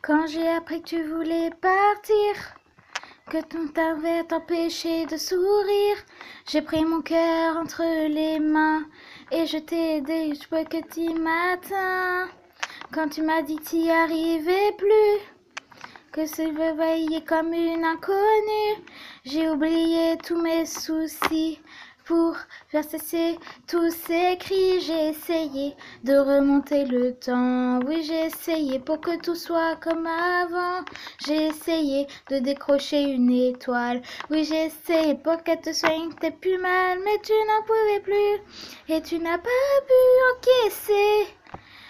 Quand j'ai appris que tu voulais partir, que ton t'avait empêché de sourire, j'ai pris mon cœur entre les mains et je t'ai aidé jusqu'au petit matin. Quand tu m'as dit t'y arrivais plus, que je me voyais comme une inconnue, j'ai oublié tous mes soucis pour faire cesser tous ces cris. J'ai essayé de remonter le temps, oui j'ai essayé pour que tout soit comme avant. J'ai essayé de décrocher une étoile, oui j'ai essayé pour qu'elle te soigne, t'es plus mal, mais tu n'en pouvais plus et tu n'as pas pu encaisser.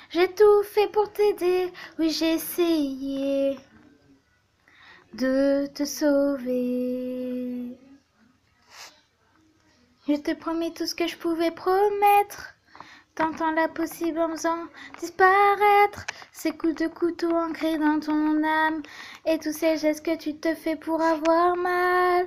J'ai tout fait pour t'aider, oui j'ai essayé de te sauver. Je te promis tout ce que je pouvais promettre, tentant l'impossible en faisant disparaître ces coups de couteau ancrés dans ton âme et tous ces gestes que tu te fais pour avoir mal.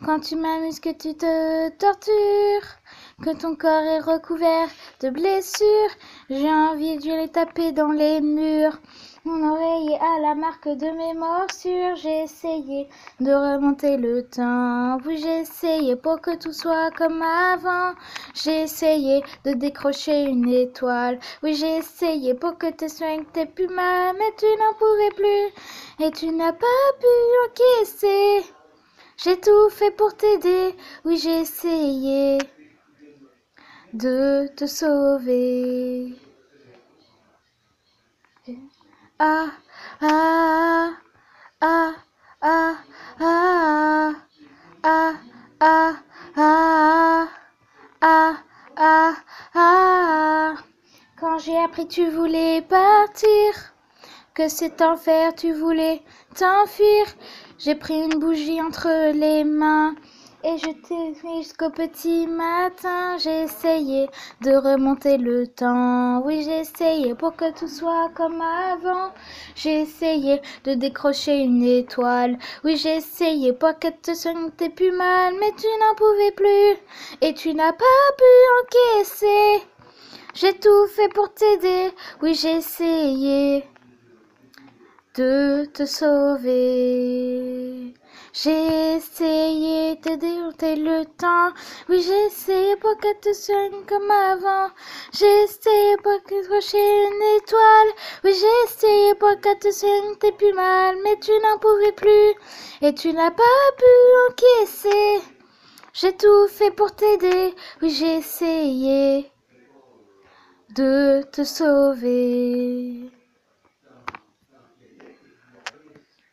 Quand tu m'amuses, que tu te tortures, que ton corps est recouvert de blessures, j'ai envie de les taper dans les murs. Mon oreille est à la marque de mes morsures. J'ai essayé de remonter le temps. Oui, j'ai essayé pour que tout soit comme avant. J'ai essayé de décrocher une étoile. Oui, j'ai essayé pour que tes soins t'aient plus mal, mais tu n'en pouvais plus et tu n'as pas pu encaisser. J'ai tout fait pour t'aider. Oui, j'ai essayé de te sauver. Ah, ah, ah, ah, ah, ah, ah, ah, ah, ah, ah. Quand j'ai appris que tu voulais partir, que cet enfer tu voulais t'enfuir, j'ai pris une bougie entre les mains et je t'ai pris jusqu'au petit matin. J'ai essayé de remonter le temps, oui j'ai essayé pour que tout soit comme avant. J'ai essayé de décrocher une étoile, oui j'ai essayé pour que te sentais plus mal, mais tu n'en pouvais plus et tu n'as pas pu encaisser. J'ai tout fait pour t'aider, oui j'ai essayé de te sauver. J'ai essayé de dérouter le temps, oui j'ai essayé pour qu'elle te soigne comme avant. J'ai essayé pour qu'elle crocher une étoile, oui j'ai essayé pour qu'elle te soigne, t'es plus mal, mais tu n'en pouvais plus et tu n'as pas pu encaisser. J'ai tout fait pour t'aider, oui j'ai essayé de te sauver.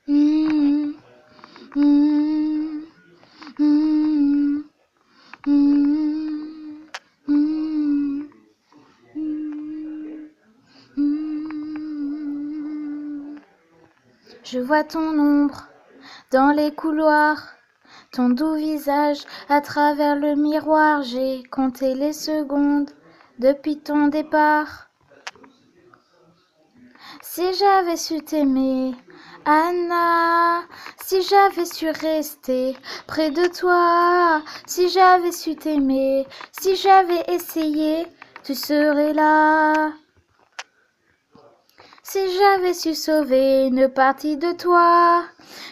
Mmh, mmh, mmh, mmh, mmh, mmh. Je vois ton ombre dans les couloirs, ton doux visage à travers le miroir. J'ai compté les secondes depuis ton départ. Si j'avais su t'aimer, Anna, si j'avais su rester près de toi, si j'avais su t'aimer, si j'avais essayé, tu serais là. Si j'avais su sauver une partie de toi,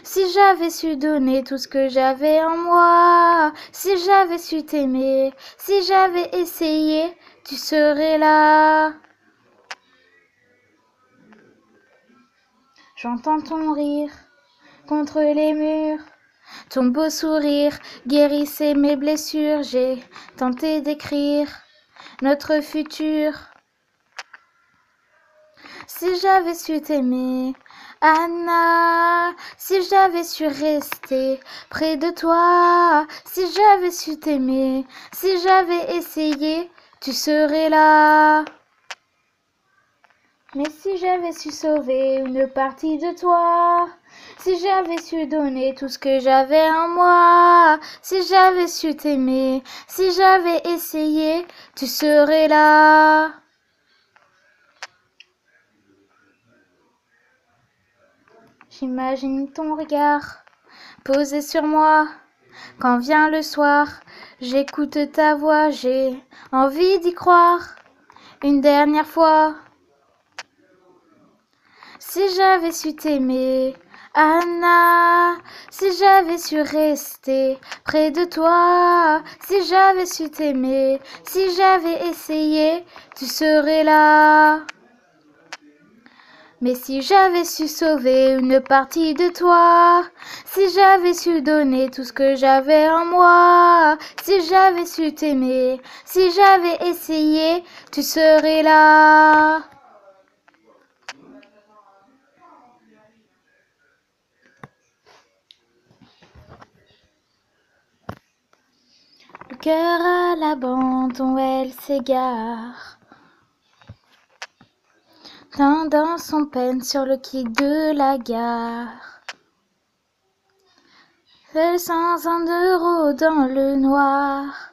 si j'avais su donner tout ce que j'avais en moi, si j'avais su t'aimer, si j'avais essayé, tu serais là. J'entends ton rire contre les murs, ton beau sourire guérissait mes blessures. J'ai tenté d'écrire notre futur. Si j'avais su t'aimer, Anna, si j'avais su rester près de toi, si j'avais su t'aimer, si j'avais essayé, tu serais là. Mais si j'avais su sauver une partie de toi, si j'avais su donner tout ce que j'avais en moi, si j'avais su t'aimer, si j'avais essayé, tu serais là. J'imagine ton regard posé sur moi. Quand vient le soir, j'écoute ta voix, j'ai envie d'y croire une dernière fois. Si j'avais su t'aimer, Anna, si j'avais su rester près de toi, si j'avais su t'aimer, si j'avais essayé, tu serais là. Mais si j'avais su sauver une partie de toi, si j'avais su donner tout ce que j'avais en moi, si j'avais su t'aimer, si j'avais essayé, tu serais là. Le cœur à l'abandon, elle s'égare, tendant son peine sur le quai de la gare. Seule sans un euro dans le noir,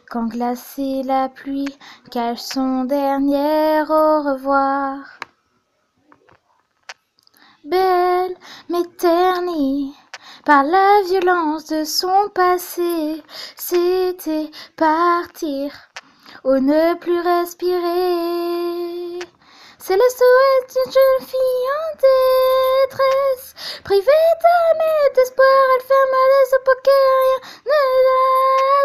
quand glacée la pluie cache son dernier au revoir. Belle, mais ternie par la violence de son passé, c'était partir ou ne plus respirer. C'est le souhait d'une jeune fille en détresse, privée d'âme et d'espoir, elle ferme les yeux pour que rien ne la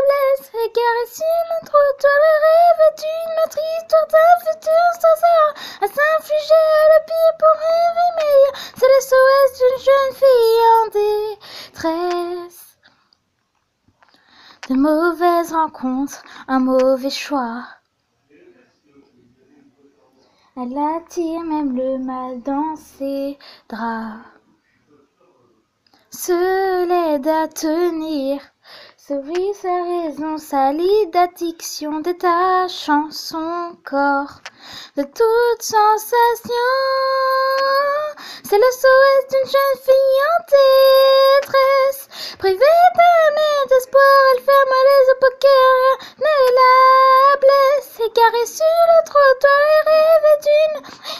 blesse. Égarée sur le trottoir, le rêve d'une autre histoire d'un futur sans heure, à s'infliger le pire pour une vie meilleure. C'est le souhait d'une jeune fille en détresse. De mauvaises rencontres, un mauvais choix. Elle attire même le mal dans ses draps. Se l'aide à tenir, s'ouvrir sa raison, salie d'addiction, détachant son corps de toute sensation. C'est le souhait d'une jeune fille en détresse, privée d'âme et d'espoir, elle ferme les yeux pour que rien ne la blesse. Égarée sur le trottoir, les rêves d'une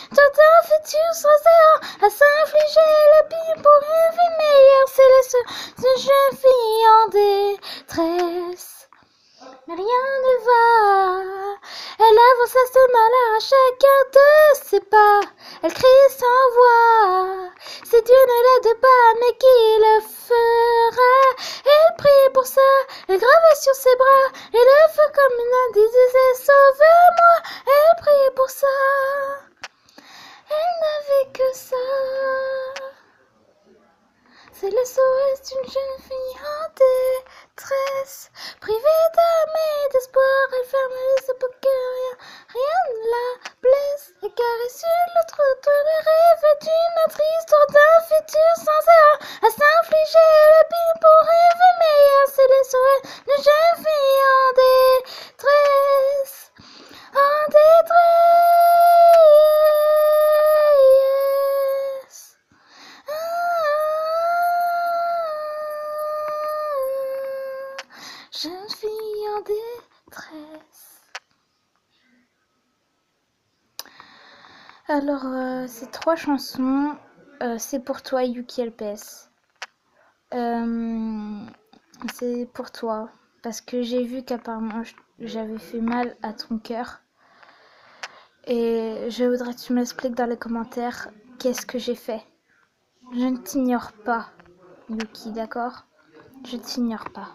tout un futur sans erreur, à s'infliger le pire pour une vie meilleure. C'est le souhait d'une jeune fille en détresse. Mais rien ne va, elle avance à ce malheur à chacun de ses pas. Elle crie sans voix, si Dieu ne l'aide pas, mais qui le fera? Elle prie pour ça, elle grave sur ses bras, et le feu comme une indice disait sauve-moi. Elle prie pour ça, elle n'avait que ça. C'est le souhait d'une jeune fille en détresse, privée d'âme et d'espoir, elle ferme les yeux pour que rien ne la blesse. Égarée sur le trottoir, le rêve d'une autre histoire d'un futur sans erreur, à s'infliger le pire pour une vie meilleure. C'est le souhait d'une jeune fille en détresse, en détresse. Jeune fille en détresse. Alors, ces trois chansons, c'est pour toi, Yuki Elpes. C'est pour toi, parce que j'ai vu qu'apparemment j'avais fait mal à ton cœur. Et je voudrais que tu m'expliques dans les commentaires qu'est-ce que j'ai fait. Je ne t'ignore pas, Yuki, d'accord? Je ne t'ignore pas.